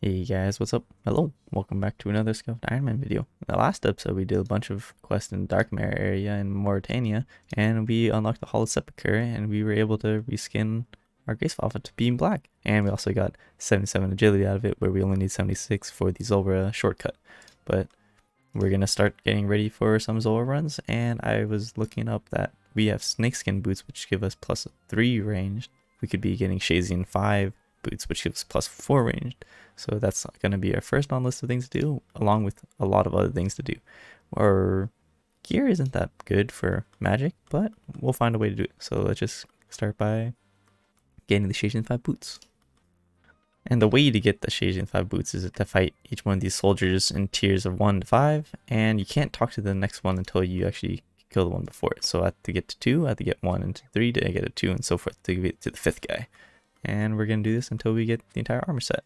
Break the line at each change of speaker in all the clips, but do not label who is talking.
Hey guys, what's up? Hello, welcome back to another Scuffed Iron Man video. In the last episode, we did a bunch of quests in Darkmare area in Mauritania, and we unlocked the Hall of Sepulchre, and we were able to reskin our Gracefalfa to being black. And we also got 77 agility out of it, where we only need 76 for the Zulrah shortcut. But we're gonna start getting ready for some Zulrah runs, and I was looking up that we have snakeskin boots, which give us +3 ranged. We could be getting Shazian 5 boots, which gives +4 ranged. So that's going to be our first on list of things to do, along with a lot of other things to do. Our gear isn't that good for magic, but we'll find a way to do it. So let's just start by getting the Shazian 5 boots. And the way to get the Shazian 5 boots is to fight each one of these soldiers in tiers of 1 to 5, and you can't talk to the next one until you actually kill the one before it. So I have to get to 2, I have to get 1 and 3 to get a 2, and so forth to get to the 5th guy. And we're going to do this until we get the entire armor set.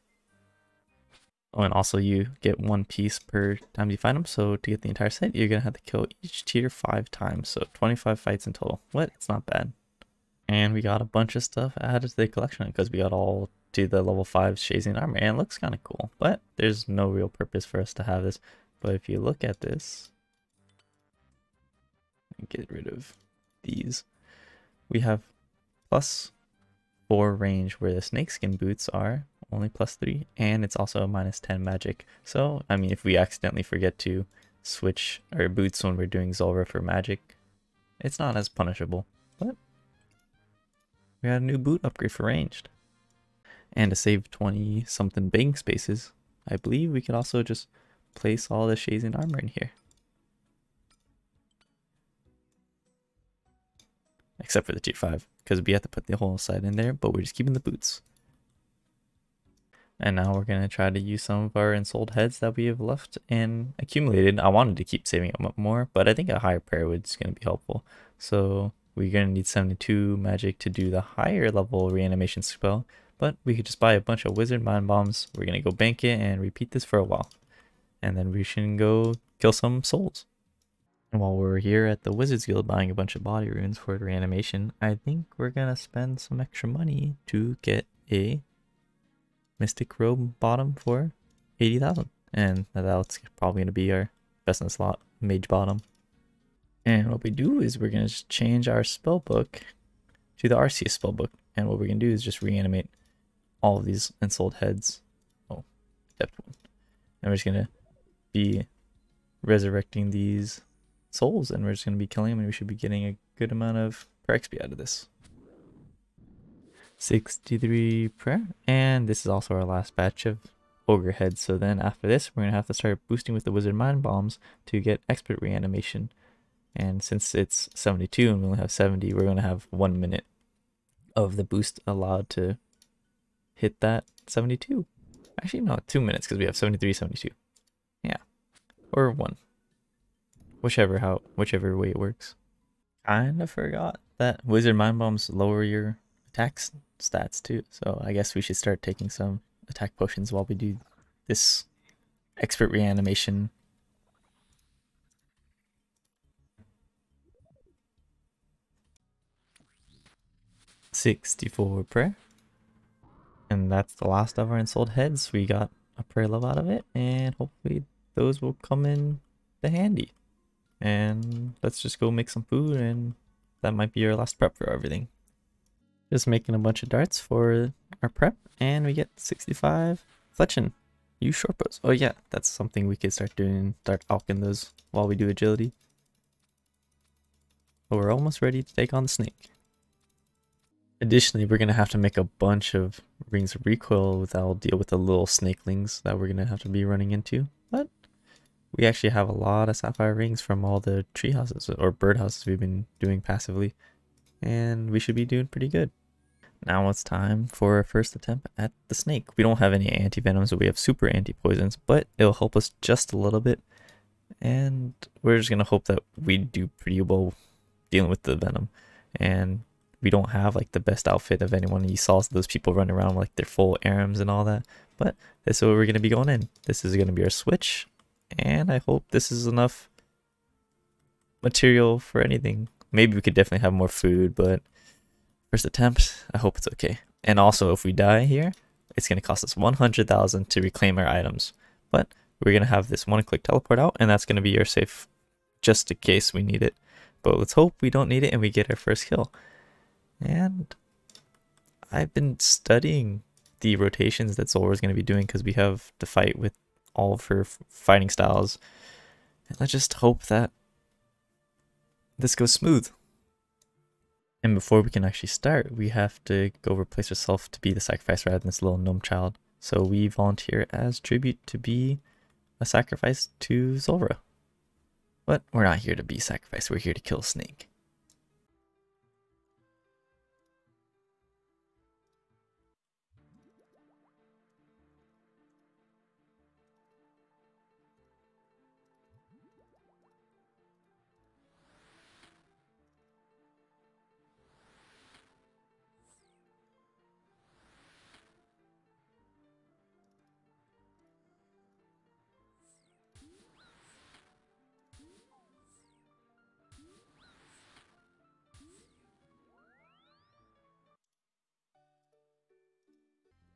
Oh, and also you get 1 piece per time you find them, so to get the entire set, you're going to have to kill each tier 5 times, so 25 fights in total. What? It's not bad. And we got a bunch of stuff added to the collection because we got all to the level 5 Shazian armor, and it looks kind of cool, but there's no real purpose for us to have this. But if you look at this, get rid of these, we have +4 range where the snakeskin boots are only +3, and it's also a -10 magic. So I mean, if we accidentally forget to switch our boots when we're doing Zulrah for magic, it's not as punishable. But we got a new boot upgrade for ranged, and to save 20 something bank spaces, I believe we could also just place all the Shazian armor in here, except for the tier 5, because we have to put the whole side in there, but we're just keeping the boots. And now we're going to try to use some of our ensouled heads that we have left and accumulated. I wanted to keep saving them up more, but I think a higher prayer wood is going to be helpful. So we're going to need 72 magic to do the higher level reanimation spell, but we could just buy a bunch of wizard mind bombs. We're going to go bank it and repeat this for a while. And then we should go kill some souls. And while we're here at the Wizards Guild buying a bunch of body runes for reanimation, I think we're going to spend some extra money to get a Mystic Robe bottom for 80,000, and that's probably going to be our best in the slot mage bottom. And what we do is we're going to just change our spellbook to the Arceus spellbook, and what we're going to do is just reanimate all of these ensouled heads. Oh, depth one. And we're just going to be resurrecting these souls, and we're just going to be killing them, and we should be getting a good amount of prayer XP out of this. 63 prayer, and this is also our last batch of ogre heads. So then after this, we're gonna have to start boosting with the wizard mind bombs to get expert reanimation. And since it's 72 and we only have 70, we're gonna have 1 minute of the boost allowed to hit that 72. Actually, no, 2 minutes because we have 73, 72. Yeah, or 1, whichever way it works. Kinda forgot that wizard mind bombs lower your attack stats too, so I guess we should start taking some attack potions while we do this expert reanimation. $64 prayer, and that's the last of our ensouled heads. We got a prayer love out of it, and hopefully those will come in the handy. And let's just go make some food, and that might be our last prep for everything. Just making a bunch of darts for our prep, and we get 65 fletching. Use short bows. Oh yeah, that's something we could start doing, start alching those while we do agility. But we're almost ready to take on the snake. Additionally, we're going to have to make a bunch of rings of recoil that'll deal with the little snakelings that we're going to have to be running into. But we actually have a lot of sapphire rings from all the tree houses or bird houses we've been doing passively, and we should be doing pretty good. Now it's time for our first attempt at the snake. We don't have any anti-venoms, so we have super anti-poisons, but it'll help us just a little bit. And we're just going to hope that we do pretty well dealing with the venom. And we don't have like the best outfit of anyone. You saw those people running around with like their full arms and all that. But this is what we're going to be going in. This is going to be our switch. And I hope this is enough material for anything. Maybe we could definitely have more food, but first attempt, I hope it's okay. And also, if we die here, it's going to cost us 100,000 to reclaim our items. But we're going to have this one-click teleport out, and that's going to be our safe just in case we need it. But let's hope we don't need it and we get our first kill. And I've been studying the rotations that Zulrah is going to be doing because we have to fight with all of her fighting styles. And let's just hope that this goes smooth. And before we can actually start, we have to go replace ourselves to be the sacrifice rather than this little gnome child. So we volunteer as tribute to be a sacrifice to Zulrah. But we're not here to be sacrificed, we're here to kill a snake.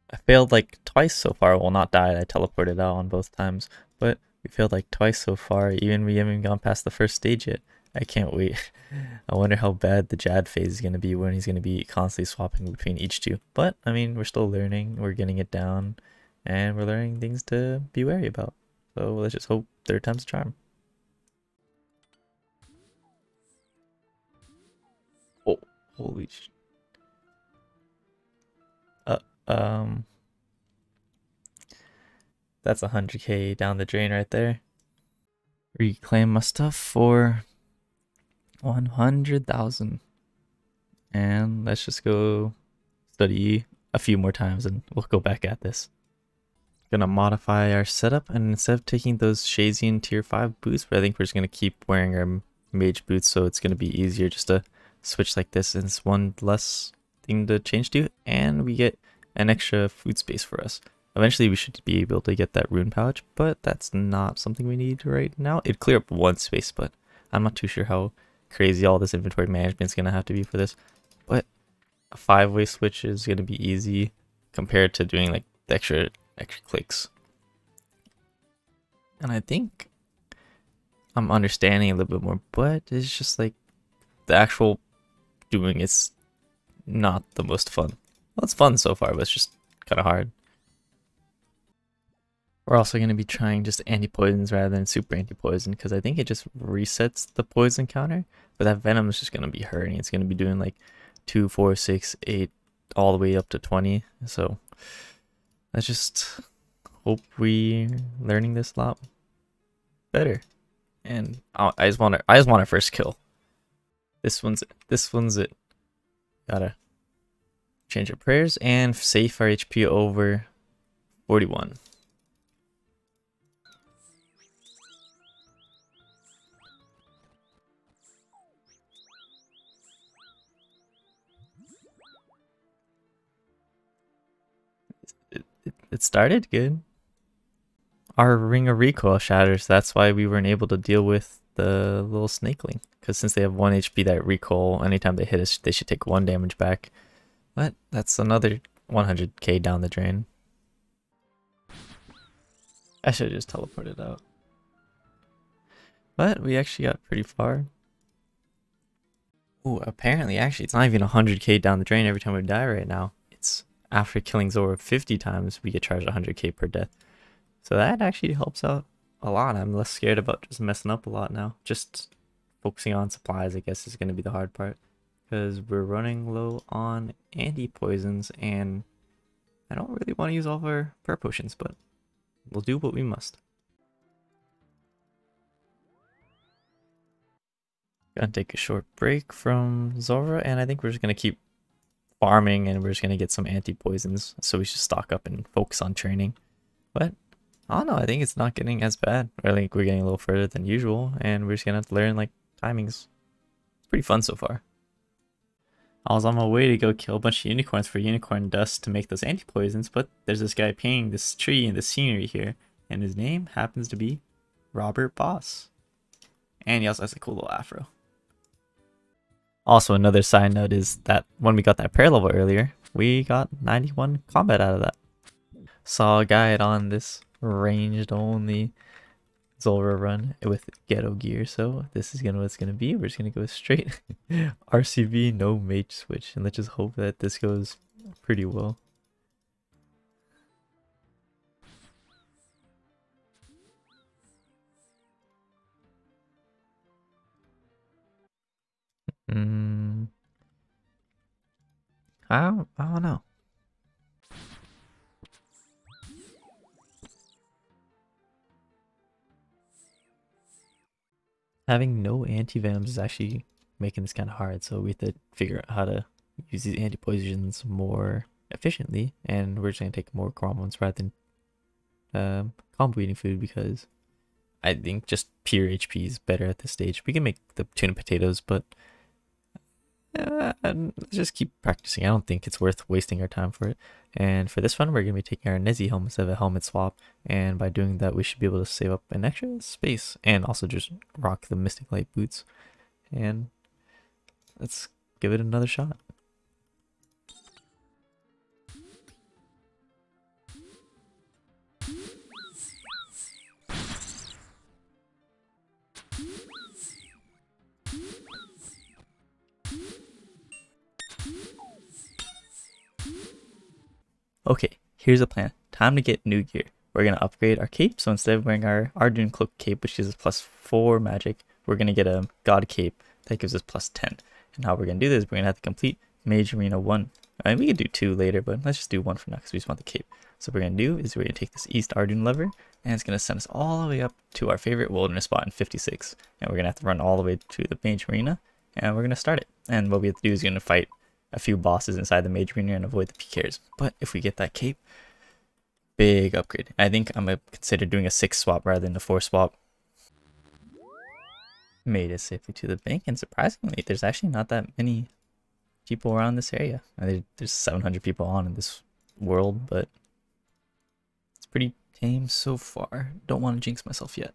I failed like twice so far. Well, not died. I teleported out on both times. But we failed like twice so far. Even we haven't gone past the first stage yet. I can't wait. I wonder how bad the Jad phase is going to be when he's going to be constantly swapping between each two. But, I mean, we're still learning. We're getting it down. And we're learning things to be wary about. So let's just hope third time's a charm. Oh, holy sh... That's 100k down the drain right there. Reclaim my stuff for 100,000. And let's just go study a few more times and we'll go back at this. Gonna modify our setup, and instead of taking those Shazian tier 5 boots, but I think we're just gonna keep wearing our mage boots, so it's gonna be easier just to switch like this, and it's one less thing to change to, and we get an extra food space for us. Eventually we should be able to get that rune pouch, but that's not something we need right now. It'd clear up one space, but I'm not too sure how crazy all this inventory management is gonna have to be for this. But a 5-way switch is gonna be easy compared to doing like the extra clicks. And I think I'm understanding a little bit more, but it's just like the actual doing is not the most fun. Well, it's fun so far, but it's just kind of hard. We're also going to be trying just anti-poisons rather than super anti-poison, because I think it just resets the poison counter, but that venom is just going to be hurting. It's going to be doing like 2, 4, 6, 8, all the way up to 20. So let's just hope we're learning this a lot better. And I just want our first kill. This one's it. Gotta change our prayers and save our HP over 41. It started good. Our ring of recoil shatters. That's why we weren't able to deal with the little snakeling. Because since they have 1 HP that recoil, anytime they hit us, they should take 1 damage back. But that's another 100k down the drain. I should have just teleported out. But we actually got pretty far. Ooh, apparently, actually, it's not even 100k down the drain every time we die right now. It's after killing Zulrah 50 times, we get charged 100k per death. So that actually helps out a lot. I'm less scared about just messing up a lot now. Just focusing on supplies, I guess, is going to be the hard part. Because we're running low on anti-poisons, and I don't really want to use all of our prayer potions, but we'll do what we must. Gonna take a short break from Zulrah, and I think we're just gonna keep farming, and we're just gonna get some anti-poisons, so we should stock up and focus on training. But I don't know, I think it's not getting as bad. I think we're getting a little further than usual, and we're just gonna have to learn like timings. It's pretty fun so far. I was on my way to go kill a bunch of unicorns for unicorn dust to make those anti-poisons, but there's this guy painting this tree and the scenery here, and his name happens to be Robert Boss. And he also has a cool little afro. Also, another side note is that when we got that prayer level earlier, we got 91 combat out of that. saw a guide on this ranged only Zulrah run with ghetto gear, so this is gonna what it's gonna be. We're just gonna go straight RCB, no mage switch, and let's just hope that this goes pretty well. I don't know. Having no anti-venoms is actually making this kind of hard, so we have to figure out how to use these anti-poisons more efficiently, and we're just gonna take more commons rather than combo eating food, because I think just pure HP is better at this stage. We can make the tuna potatoes, but let's just keep practicing. I don't think it's worth wasting our time for it. And for this one, we're going to be taking our Nezi helmet instead of a helmet swap. And by doing that, we should be able to save up an extra space and also just rock the Mystic Light boots. And let's give it another shot. Okay, here's the plan. Time to get new gear. We're going to upgrade our cape. So instead of wearing our Arjun Cloak cape, which gives us +4 magic, we're going to get a God cape that gives us +10. And how we're going to do this, we're going to have to complete Mage Arena 1. I mean, we could do 2 later, but let's just do 1 for now because we just want the cape. So what we're going to do is we're going to take this East Arjun lever, and it's going to send us all the way up to our favorite wilderness spot in 56. And we're going to have to run all the way to the Mage Arena, and we're going to start it. And what we have to do is we're going to fight a few bosses inside the Mage Arena and avoid the PKers. But if we get that cape, big upgrade. I think I'm going to consider doing a 6 swap rather than a 4 swap. Made it safely to the bank, and surprisingly, there's actually not that many people around this area. There's 700 people on in this world, but it's pretty tame so far. Don't want to jinx myself yet.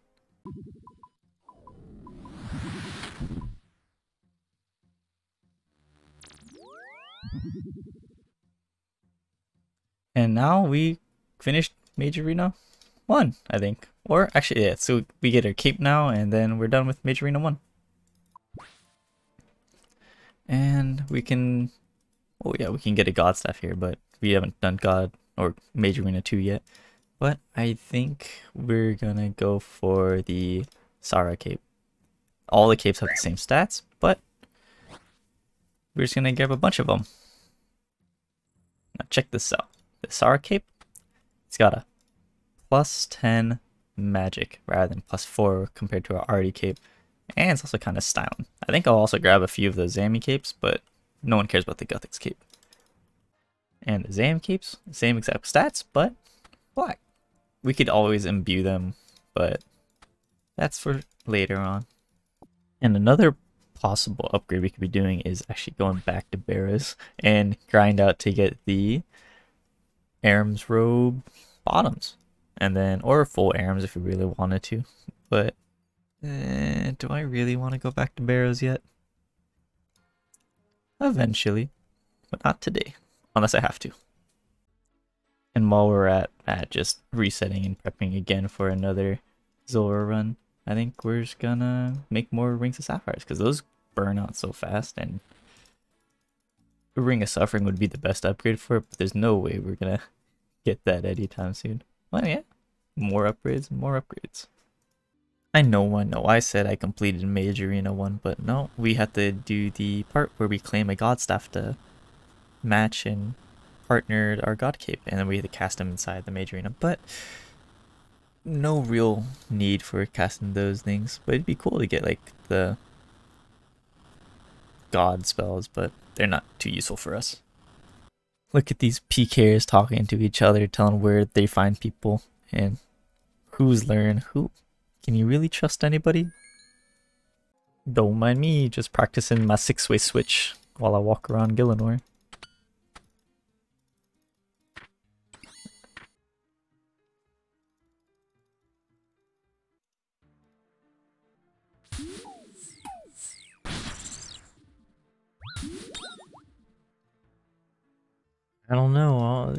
And now we finished Mage Arena 1, I think. Or actually, yeah, so we get our cape now, and then we're done with Mage Arena 1. And we can, oh yeah, we can get a God Staff here, but we haven't done God or Mage Arena 2 yet. But I think we're gonna go for the Sara cape. All the capes have the same stats, but we're just gonna grab a bunch of them. Now check this out. The Sara cape, it's got a +10 magic rather than +4 compared to our Artie cape. And it's also kind of styling. I think I'll also grab a few of the Zami capes, but no one cares about the Guthix cape. And the Zam capes, same exact stats, but black. We could always imbue them, but that's for later on. And another possible upgrade we could be doing is actually going back to Barrows and grind out to get the Aram's robe bottoms, and then or full Aram's if we really wanted to. But do I really want to go back to Barrows yet? Eventually, but not today, unless I have to. And while we're at just resetting and prepping again for another Zulrah run, I think we're just gonna make more Rings of Sapphires because those burn out so fast, and Ring of Suffering would be the best upgrade for it, but there's no way we're gonna get that anytime soon. Well, yeah, more upgrades, more upgrades. I know, I said I completed Mage Arena 1, but no, we have to do the part where we claim a God Staff to match and partner our God Cape, and then we have to cast them inside the Mage Arena, but no real need for casting those things. But it'd be cool to get like the God spells, but they're not too useful for us. Look at these PKers talking to each other, telling where they find people and who's luring who. Can you really trust anybody? Don't mind me, just practicing my 6-way switch while I walk around Gillinor. I don't know.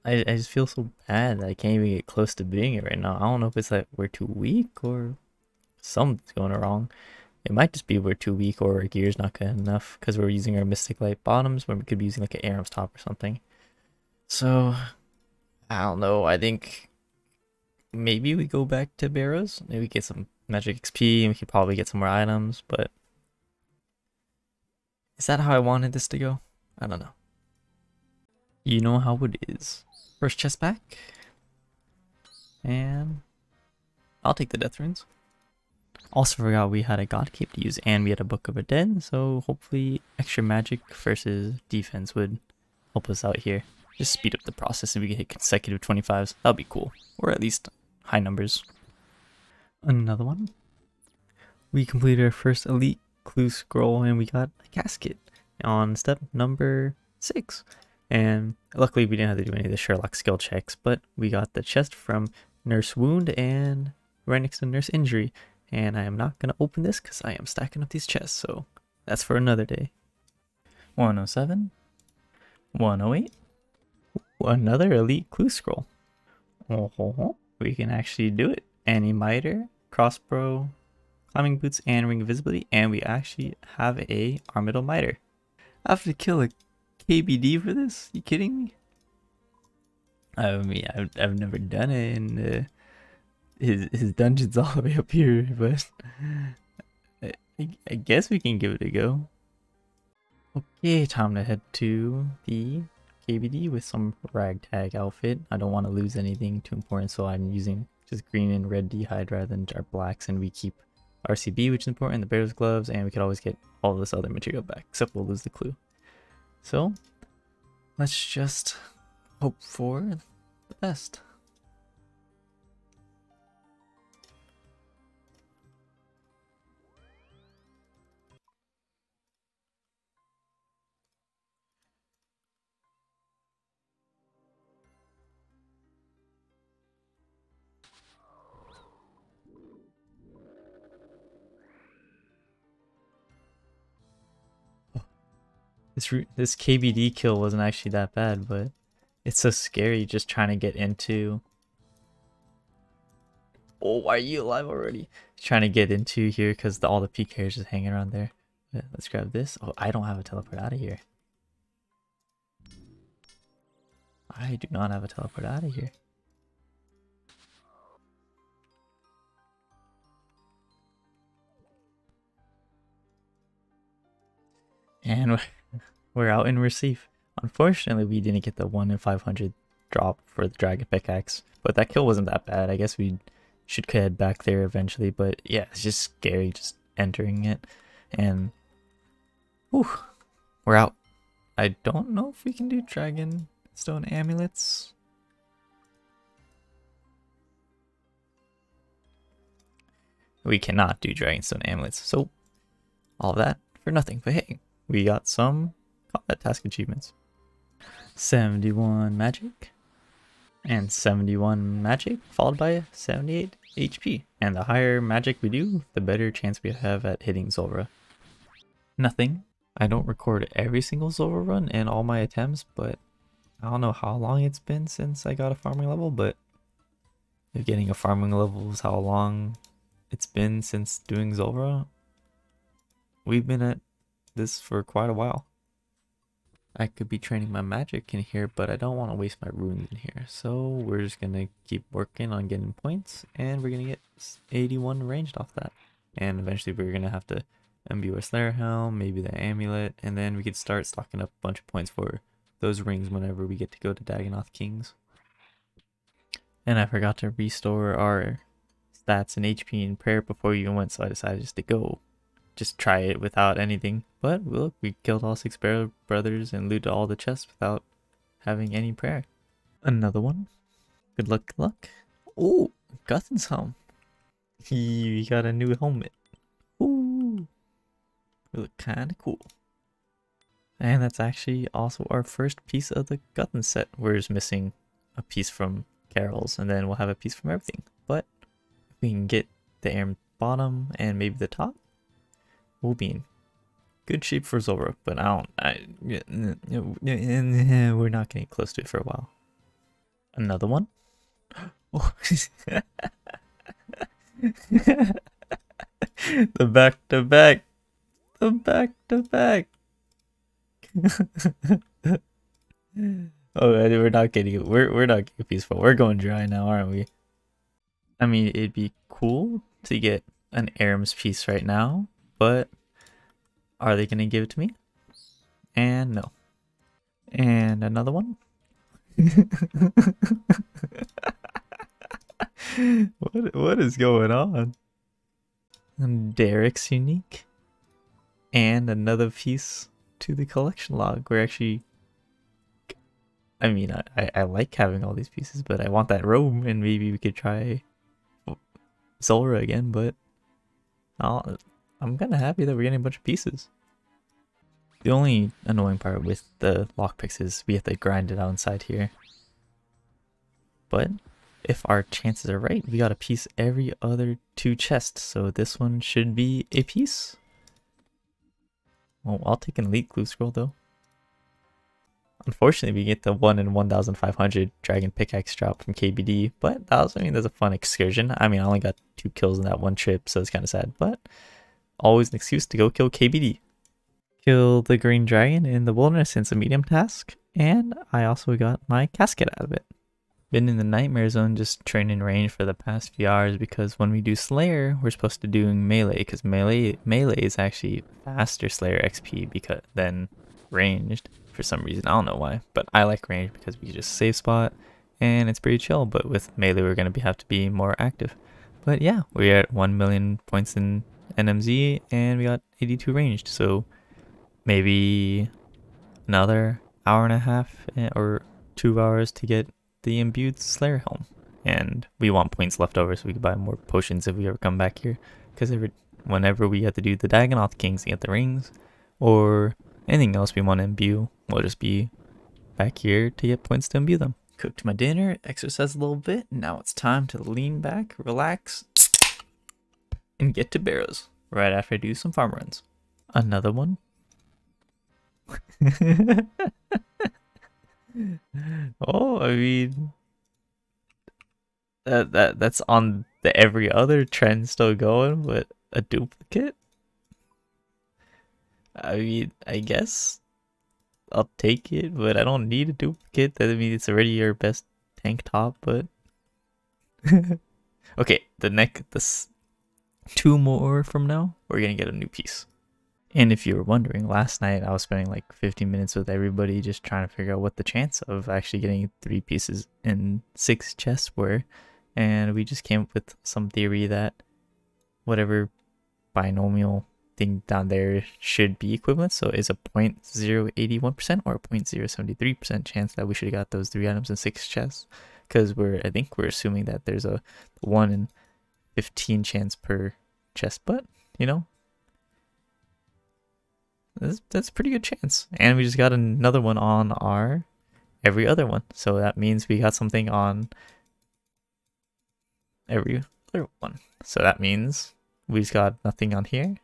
I just feel so bad that I can't even get close to beating it right now. I don't know if it's that we're too weak or something's going wrong. It might just be we're too weak or our gear's not good enough because we're using our Mystic Light bottoms when we could be using like an Aram's top or something. So, I don't know. I think maybe we go back to Barrows. Maybe get some magic XP and we could probably get some more items, but is that how I wanted this to go? I don't know. You know how it is. First chest back. And I'll take the death runes. Also forgot we had a god cape to use and we had a Book of the Dead, so hopefully extra magic versus defense would help us out here. Just speed up the process and we can hit consecutive 25s. That'll be cool. Or at least high numbers. Another one. We completed our first elite clue scroll and we got a casket on step number 6. And luckily we didn't have to do any of the Sherlock skill checks, but we got the chest from Nurse Wound and right next to Nurse Injury. And I am not going to open this because I am stacking up these chests, so that's for another day. 107. 108. Another elite clue scroll. Oh, we can actually do it. Anti-miter, crossbow, climbing boots, and ring of visibility, and we actually have a armadillo miter. I have to kill a KBD for this? You kidding me? I mean, I've never done it, and his dungeon's all the way up here, but I guess we can give it a go. Okay, time to head to the KBD with some ragtag outfit. I don't want to lose anything too important, so I'm using just green and red d'hide rather than dark blacks, and we keep RCB, which is important, the bear's gloves, and we could always get all this other material back, except we'll lose the clue. So let's just hope for the best. This KBD kill wasn't actually that bad, but it's so scary just trying to get into... Oh, why are you alive already? Trying to get into here because all the PK is just hanging around there. But let's grab this. Oh, I don't have a teleport out of here. I do not have a teleport out of here. And we're out and we're safe. Unfortunately, we didn't get the 1 in 500 drop for the dragon pickaxe, but that kill wasn't that bad. I guess we should head back there eventually, but yeah, it's just scary just entering it. And whew, we're out. I don't know if we can do dragon stone amulets. We cannot do dragonstone amulets, so all of that for nothing. But hey, we got some combat task achievements. 71 magic and 71 magic followed by 78 HP. And the higher magic we do, the better chance we have at hitting Zulrah. Nothing. I don't record every single Zulrah run and all my attempts, but I don't know how long it's been since I got a farming level, but if getting a farming level is how long it's been since doing Zulrah, we've been at this for quite a while. I could be training my magic in here, but I don't want to waste my runes in here. So we're just going to keep working on getting points, and we're going to get 81 ranged off that. And eventually we're going to have to imbue our Slayer Helm, maybe the amulet, and then we could start stocking up a bunch of points for those rings whenever we get to go to Dagonoth Kings. And I forgot to restore our stats and HP and prayer before we even went, so I decided just to go just try it without anything. But look, we killed all 6 Barrow Brothers and looted all the chests without having any prayer. Another one. Good luck, good luck. Oh, Guthen's helm. We got a new helmet. Ooh, we look kind of cool. And that's actually also our first piece of the Guthen set. We're just missing a piece from Carol's, and then we'll have a piece from everything. But if we can get the air bottom and maybe the top, we'll be in good shape for Zulrah. But we're not getting close to it for a while. Another one. Oh. The back to back. The back to back. Oh, we're not getting it. We're not getting peaceful. We're going dry now, aren't we? I mean, it'd be cool to get an Aram's piece right now, but are they gonna give it to me? And no. And another one. What is going on? And Derek's unique. And another piece to the collection log. We're actually, I mean, I like having all these pieces, but I want that robe, and maybe we could try Zora again, but I'm kind of happy that we're getting a bunch of pieces. The only annoying part with the lockpicks is we have to grind it out inside here. But if our chances are right, we got a piece every other 2 chests, so this one should be a piece. Well, I'll take an elite glue scroll though. Unfortunately, we get the 1 in 1,500 dragon pickaxe drop from KBD, but that was, I mean, that's a fun excursion. I mean, I only got 2 kills in that one trip, so it's kind of sad, but always an excuse to go kill KBD. Kill the green dragon in the wilderness since a medium task, and I also got my casket out of it. Been in the nightmare zone just training range for the past few hours because when we do Slayer, we're supposed to do melee because melee is actually faster Slayer XP than ranged for some reason. I don't know why, but I like range because we can just save spot and it's pretty chill. But with melee, we're gonna have to be more active. But yeah, we're at 1 million points in NMZ and we got 82 ranged. So maybe another hour and a half or 2 hours to get the imbued Slayer helm, and we want points left over so we can buy more potions if we ever come back here, because whenever we have to do the Dagonoth Kings to get the rings or anything else we want to imbue, we'll just be back here to get points to imbue them. Cooked my dinner, exercised a little bit, now it's time to lean back, relax, and get to barrows right after I do some farm runs. Another one. Oh, I mean, that's on the every other trend still going, but a duplicate? I mean, I guess I'll take it, but I don't need a duplicate. I mean, it's already your best tank top, but okay, this 2 more from now, we're gonna get a new piece. And if you were wondering, last night I was spending like 15 minutes with everybody just trying to figure out what the chance of actually getting 3 pieces in 6 chests were. And we just came up with some theory that whatever binomial thing down there should be equivalent. So it's a 0.081% or a 0.073% chance that we should have got those 3 items in 6 chests. Because I think we're assuming that there's a 1 in 15 chance per chest, but you know, that's a pretty good chance. And we just got another one on our every other one. So that means we got something on every other one. So that means we just got nothing on here.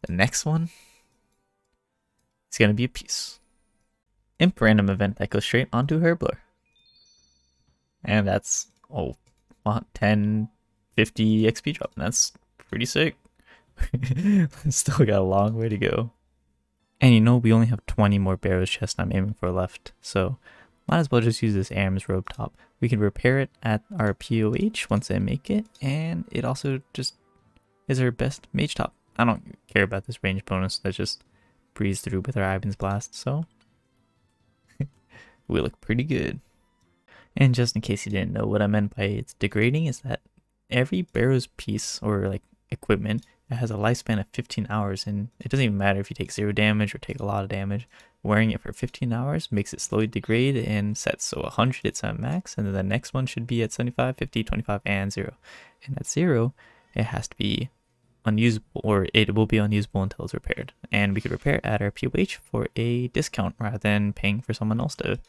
The next one is going to be a piece. Imp random event that goes straight onto Herbler. And that's, 1050 XP drop. And that's pretty sick. Still got a long way to go. And you know, we only have 20 more barrows chests I'm aiming for left, so might as well just use this Aram's robe top. We can repair it at our POH once I make it, and it also just is our best mage top. I don't care about this range bonus, let's just breeze through with our Ivan's Blast, so we look pretty good. And just in case you didn't know, what I meant by it's degrading is that every barrow's piece or like equipment, it has a lifespan of 15 hours, and it doesn't even matter if you take 0 damage or take a lot of damage. Wearing it for 15 hours makes it slowly degrade and sets. So 100 it's at max, and then the next one should be at 75, 50, 25, and 0. And at 0, it has to be unusable, or it will be unusable until it's repaired. And we could repair it at our POH for a discount rather than paying for someone else to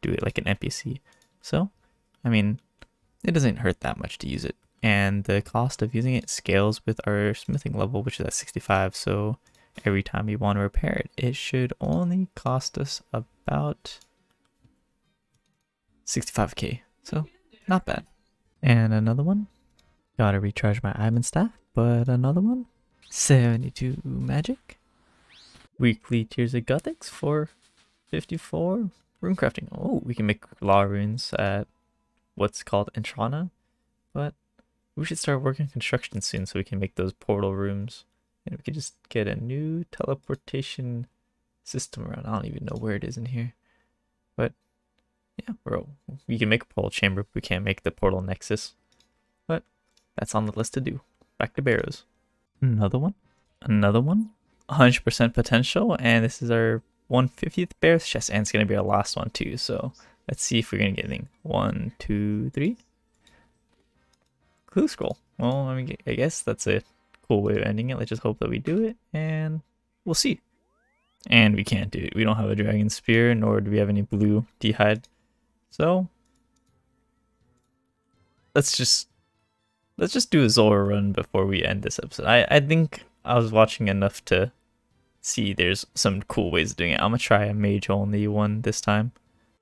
do it like an NPC. So, I mean, it doesn't hurt that much to use it. And the cost of using it scales with our smithing level, which is at 65. So every time you want to repair it, it should only cost us about 65k, so not bad. And another one. Gotta recharge my admin staff, but another one. 72 magic. Weekly tiers of Gothics for 54. Rune crafting. Oh, we can make law runes at what's called Entrana, but we should start working construction soon so we can make those portal rooms. And we could just get a new teleportation system around. I don't even know where it is in here. But yeah, we can make a portal chamber, but we can't make the portal nexus. But that's on the list to do. Back to barrows. Another one. Another one. 100% potential, and this is our 150th barrows chest, and it's going to be our last one too. So let's see if we're going to get anything. 1, 2, 3. Clue scroll. Well, I mean, I guess that's a cool way of ending it. Let's just hope that we do it, and we'll see. And we can't do it. We don't have a dragon spear, nor do we have any blue d'hide. So let's just do a Zora run before we end this episode. I think I was watching enough to see there's some cool ways of doing it. I'm gonna try a mage only one this time.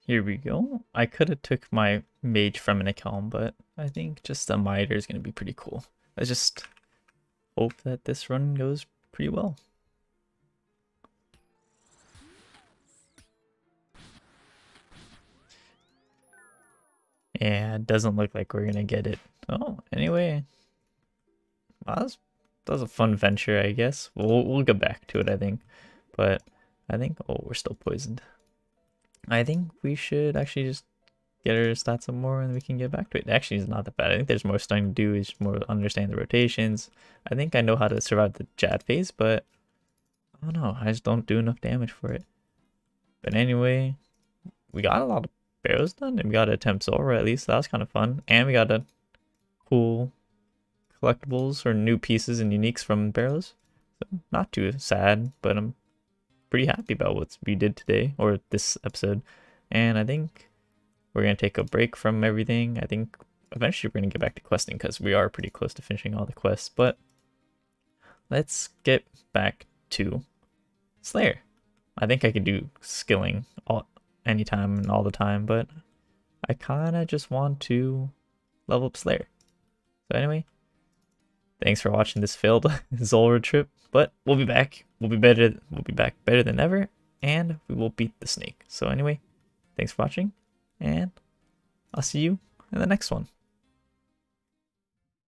Here we go. I could have took my mage from an account, but I think just a miter is gonna be pretty cool. Let's just hope that this run goes pretty well. Yeah, it doesn't look like we're gonna get it. Oh, anyway, that was a fun venture, I guess. We'll get back to it, I think. But I think, oh, we're still poisoned. I think we should actually just get our stats some more and we can get back to it. Actually, it's not that bad. I think there's more stuff to do. Is more understand the rotations. I think I know how to survive the Jad phase, but I don't know. I just don't do enough damage for it. But anyway, we got a lot of barrows done, and we got to attempt Zora at least. That was kind of fun, and we got a cool collectibles or new pieces and uniques from barrows. So not too sad, but I'm pretty happy about what we did today or this episode. And I think we're gonna take a break from everything. I think eventually we're gonna get back to questing because we are pretty close to finishing all the quests. But let's get back to Slayer. I think I could do skilling anytime and all the time, but I kind of just want to level up Slayer. So anyway, thanks for watching this failed Zora trip, but we'll be back. We'll be back better than ever, and we will beat the snake. So anyway, thanks for watching, and I'll see you in the next one.